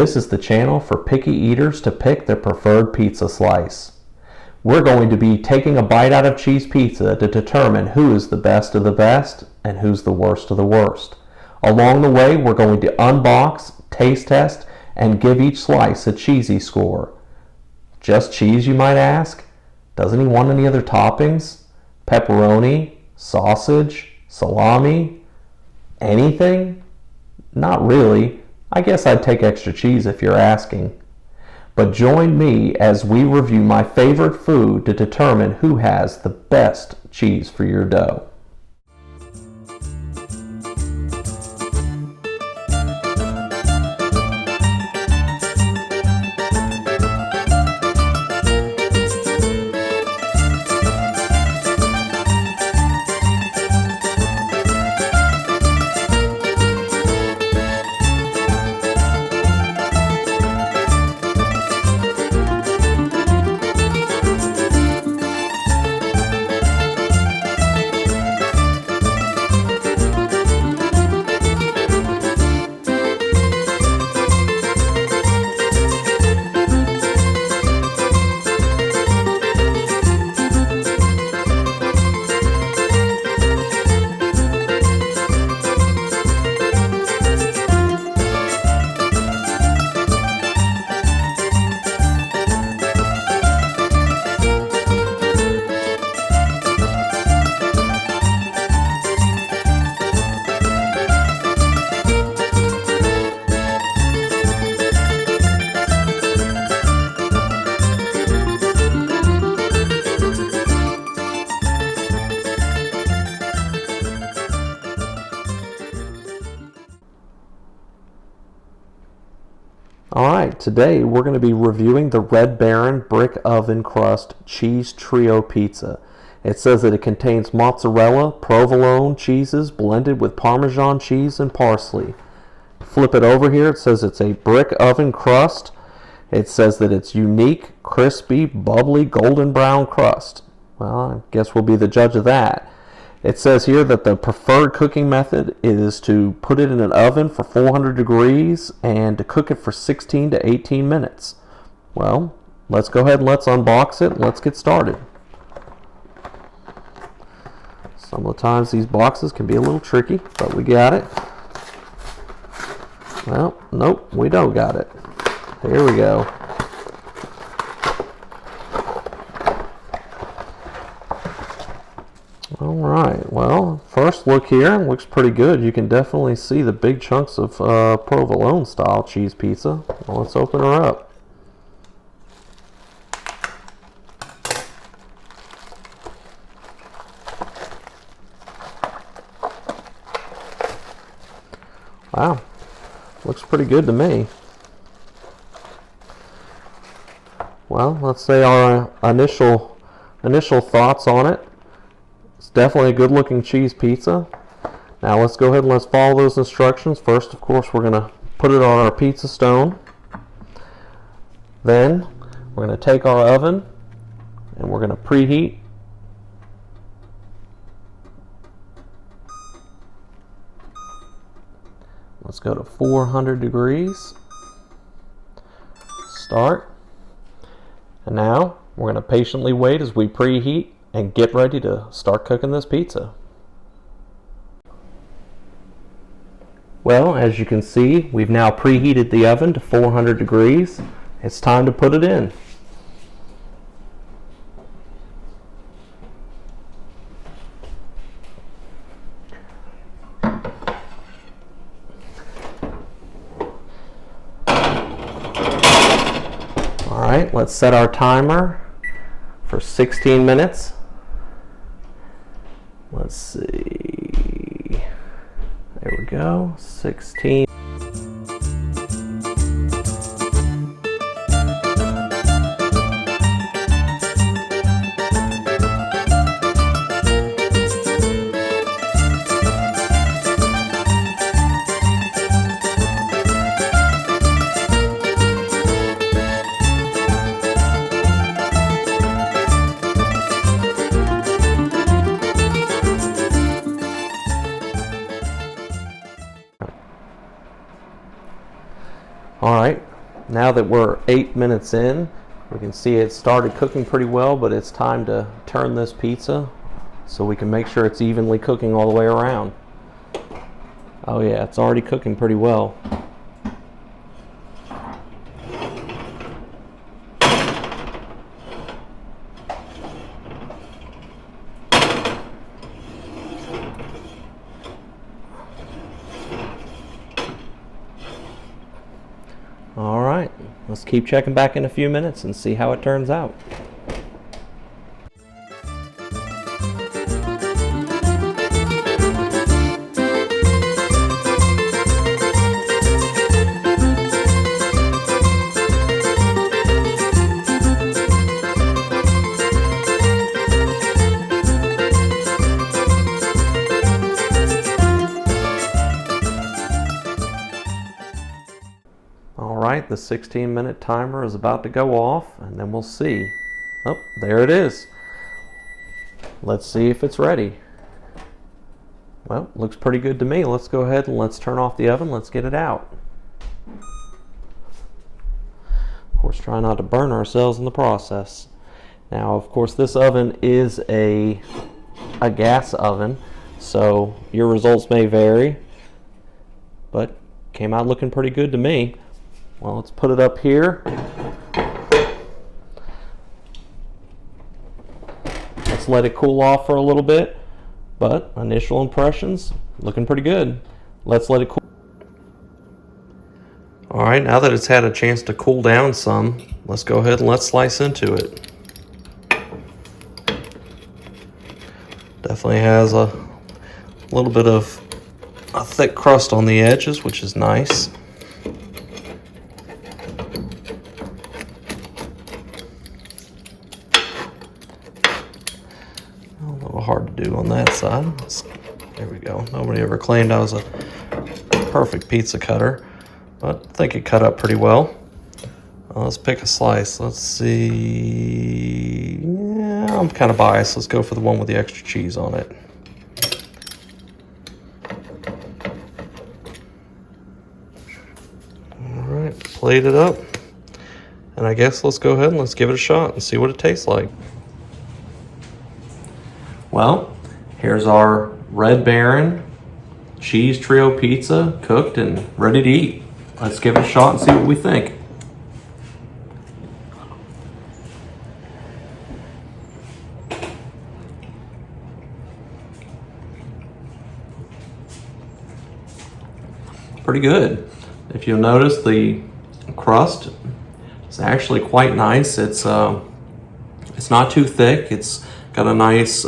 This is the channel for picky eaters to pick their preferred pizza slice. We're going to be taking a bite out of cheese pizza to determine who is the best of the best and who's the worst of the worst. Along the way, we're going to unbox, taste test, and give each slice a cheesy score. Just cheese, you might ask? Doesn't he want any other toppings? Pepperoni, sausage, salami, anything? Not really. I guess I'd take extra cheese if you're asking. But join me as we review my favorite food to determine who has the best cheese for your dough. Alright, today we're going to be reviewing the Red Baron Brick Oven Crust Cheese Trio Pizza. It says that it contains mozzarella, provolone cheeses blended with Parmesan cheese and parsley. Flip it over here, it says it's a brick oven crust. It says that it's unique, crispy, bubbly, golden brown crust. Well, I guess we'll be the judge of that. It says here that the preferred cooking method is to put it in an oven for 400 degrees and to cook it for 16 to 18 minutes. Well, let's go ahead and let's unbox it and let's get started. Some of the times these boxes can be a little tricky, but we got it. Well, nope, we don't got it. Here we go. Alright, well, first look here, looks pretty good. You can definitely see the big chunks of provolone style cheese pizza. Well, let's open her up. Wow, looks pretty good to me. Well, let's say our initial thoughts on it. It's definitely a good looking cheese pizza. Now let's go ahead and let's follow those instructions. First, of course, we're going to put it on our pizza stone. Then we're going to take our oven and we're going to preheat. Let's go to 400 degrees. Start. And now we're going to patiently wait as we preheat and get ready to start cooking this pizza. Well, as you can see, we've now preheated the oven to 400 degrees. It's time to put it in. Alright, let's set our timer for 16 minutes. Let's see. There we go. 16. now that we're 8 minutes in, we can see it started cooking pretty well, but it's time to turn this pizza so we can make sure it's evenly cooking all the way around. Oh yeah, it's already cooking pretty well. All right, let's keep checking back in a few minutes and see how it turns out. Alright, the 16-minute timer is about to go off, and then we'll see. Oh, there it is. Let's see if it's ready. Well, looks pretty good to me. Let's go ahead and let's turn off the oven. Let's get it out. Of course, try not to burn ourselves in the process. Now, of course, this oven is a gas oven, so your results may vary, but came out looking pretty good to me. Well, let's put it up here. Let's let it cool off for a little bit, but initial impressions looking pretty good. Let's let it cool. All right, now that it's had a chance to cool down some, let's go ahead and let's slice into it. Definitely has a little bit of a thick crust on the edges, which is nice. A little hard to do on that side. There we go. Nobody ever claimed I was a perfect pizza cutter, but I think it cut up pretty well. Let's pick a slice. Let's see. Yeah, I'm kind of biased. Let's go for the one with the extra cheese on it. All right, plate it up. And I guess let's go ahead and let's give it a shot and see what it tastes like. Well, here's our Red Baron cheese trio pizza cooked and ready to eat. Let's give it a shot and see what we think. Pretty good. If you'll notice, the crust is actually quite nice. It's not too thick. It's got a nice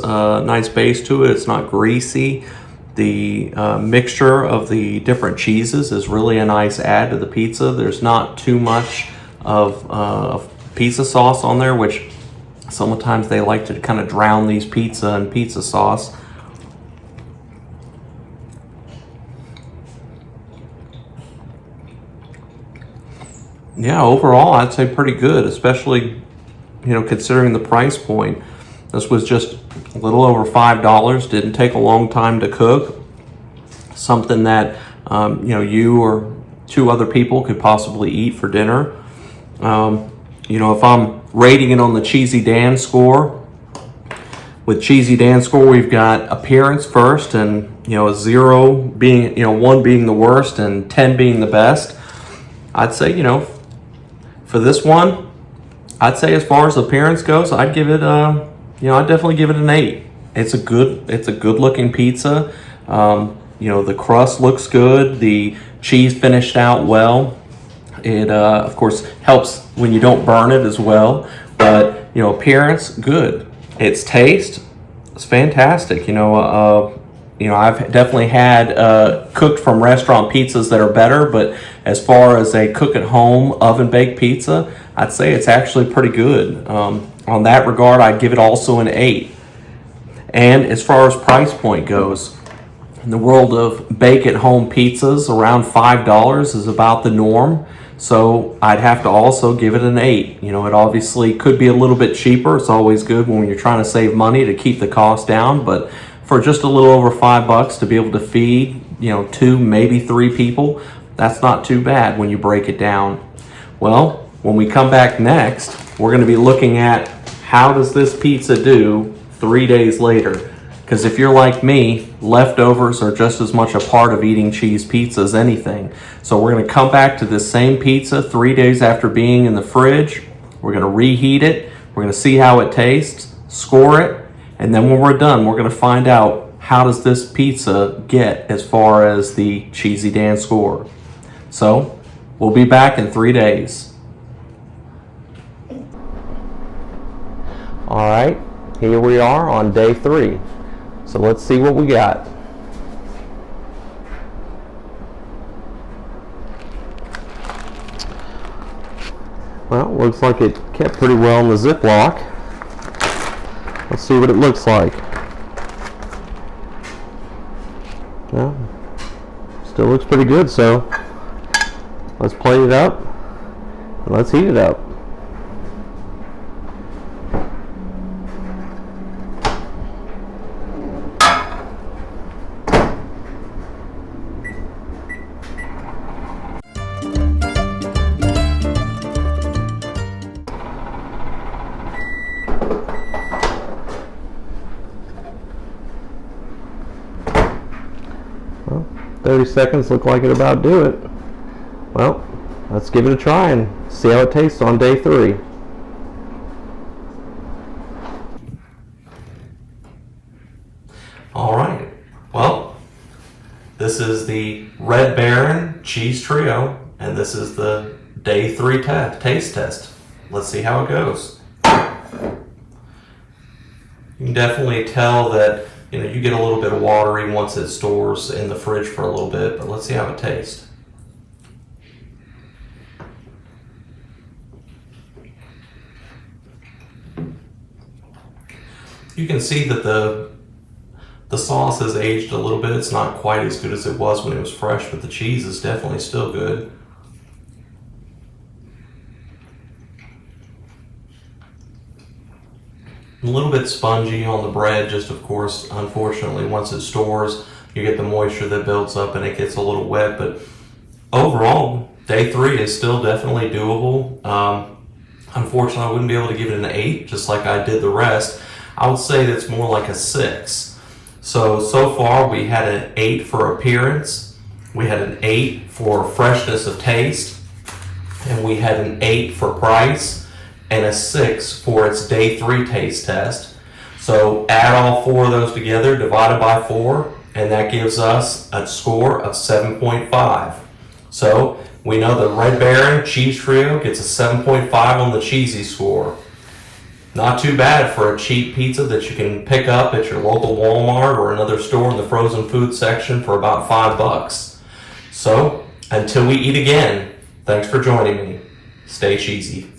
base to it. It's not greasy. The mixture of the different cheeses is really a nice add to the pizza. There's not too much of pizza sauce on there, which sometimes they like to kind of drown these pizza in pizza sauce. Yeah, overall, I'd say pretty good, especially, considering the price point. This was just a little over $5. Didn't take a long time to cook. Something that, you or two other people could possibly eat for dinner. If I'm rating it on the Cheesy Dan score, with Cheesy Dan score, we've got appearance first, and, a 0 being, 1 being the worst and 10 being the best. I'd say, for this one, I'd say as far as appearance goes, I'd give it, I'd definitely give it an 8. It's a good looking pizza. The crust looks good. The cheese finished out well. It, of course, helps when you don't burn it as well. But, appearance, good. Its taste, it's fantastic. I've definitely had cooked from restaurant pizzas that are better, but as far as a cook-at-home oven-baked pizza, I'd say it's actually pretty good. On that regard, I'd give it also an 8. And as far as price point goes, in the world of bake-at-home pizzas, around $5 is about the norm. So I'd have to also give it an 8. It obviously could be a little bit cheaper. It's always good when you're trying to save money to keep the cost down, but for just a little over $5 to be able to feed, 2, maybe 3 people, that's not too bad when you break it down. Well, when we come back next, we're going to be looking at how does this pizza do 3 days later? Because if you're like me, leftovers are just as much a part of eating cheese pizza as anything. So we're going to come back to this same pizza 3 days after being in the fridge. We're going to reheat it. We're going to see how it tastes, score it, and then when we're done, we're going to find out how does this pizza get as far as the Cheesy Dan score. So we'll be back in 3 days. All right, here we are on day 3. So let's see what we got. Well, looks like it kept pretty well in the Ziploc. Let's see what it looks like. Well, still looks pretty good, so let's plate it up and let's heat it up. Well, 30 seconds look like it about do it. Well, let's give it a try and see how it tastes on day 3. All right, well, this is the Red Baron Cheese Trio, and this is the day 3 taste test. Let's see how it goes. You can definitely tell that you get a little bit of watery once it stores in the fridge for a little bit, but let's see how it tastes. You can see that the sauce has aged a little bit. It's not quite as good as it was when it was fresh, but the cheese is definitely still good. A little bit spongy on the bread, just of course, unfortunately, once it stores, you get the moisture that builds up and it gets a little wet, but overall, day 3 is still definitely doable. Unfortunately, I wouldn't be able to give it an 8, just like I did the rest. I would say that's more like a 6. So far we had an 8 for appearance, we had an 8 for freshness of taste, and we had an 8 for price, and a 6 for its day 3 taste test. So add all 4 of those together, divided by 4, and that gives us a score of 7.5. So we know the Red Baron Cheese Trio gets a 7.5 on the cheesy score. Not too bad for a cheap pizza that you can pick up at your local Walmart or another store in the frozen food section for about $5. So until we eat again, thanks for joining me. Stay cheesy.